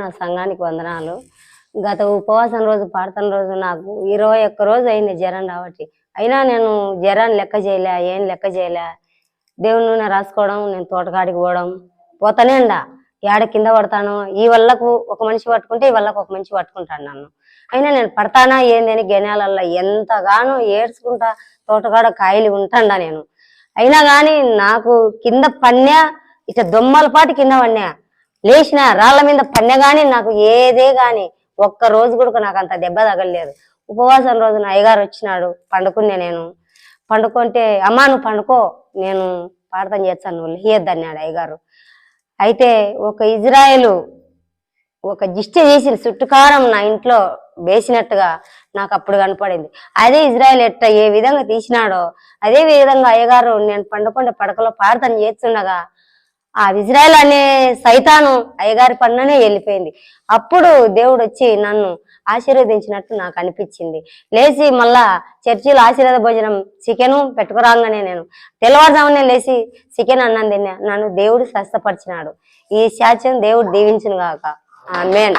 నా సంఘానికి వందనాలు. గత ఉపవాసం రోజు పాడుతున్న రోజు నాకు 21 రోజు అయింది జ్వరం రాబట్టి. అయినా నేను జ్వరాన్ని లెక్క చేయలే, ఏం లెక్క చేయలే. దేవుని నూనె రాసుకోవడం, నేను తోటకాడికి పోతానే ఉండా. ఏడ కింద పడతాను, ఈ వల్లకు ఒక మనిషి పట్టుకుంటే ఈ వల్లకు ఒక మనిషి పట్టుకుంటాను నన్ను. అయినా నేను పడతానా ఏంది అని గెనాలల్లో ఎంతగానో ఏడ్చుకుంటా తోటకాడ కాయలు ఉంటాండా నేను. అయినా కానీ నాకు కింద పన్యా, ఇక దొమ్మల పాటి కింద పన్యా, లేచిన రాళ్ల మీద పన్నె గాని నాకు ఏదే గాని ఒక్క రోజు కూడా నాకు అంత దెబ్బ తగలలేదు. ఉపవాసం రోజున అయ్యగారు వచ్చినాడు, పండుకునే నేను. పండుకుంటే అమ్మా నువ్వు పండుకో, నేను ప్రార్థన చేస్తాను, నువ్వు లేయొద్దన్నాడు అయ్యగారు. అయితే ఒక ఇజ్రాయేలు ఒక దిష్టి చేసిన చుట్టుకారం నా ఇంట్లో వేసినట్టుగా నాకు అప్పుడు కనపడింది. అదే ఇజ్రాయేల్ ఏ విధంగా తీసినాడో అదే విధంగా అయ్యగారు నేను పండుకుంటే పడకలో ప్రార్థన చేస్తుండగా ఆ ఇజ్రాయేల్ అనే సైతాను అయ్యగారి పన్ననే వెళ్ళిపోయింది. అప్పుడు దేవుడు వచ్చి నన్ను ఆశీర్వదించినట్టు నాకు అనిపించింది. లేచి మళ్ళా చర్చిలో ఆశీర్వాద భోజనం చికెను పెట్టుకురాగానే నేను తెల్లవారుజామునే లేచి చికెన్ అన్నం తిన్నా. నన్ను దేవుడు స్వస్థపరిచినాడు. ఈ సాక్ష్యం దేవుడు దీవించును గాక. ఆమేన్.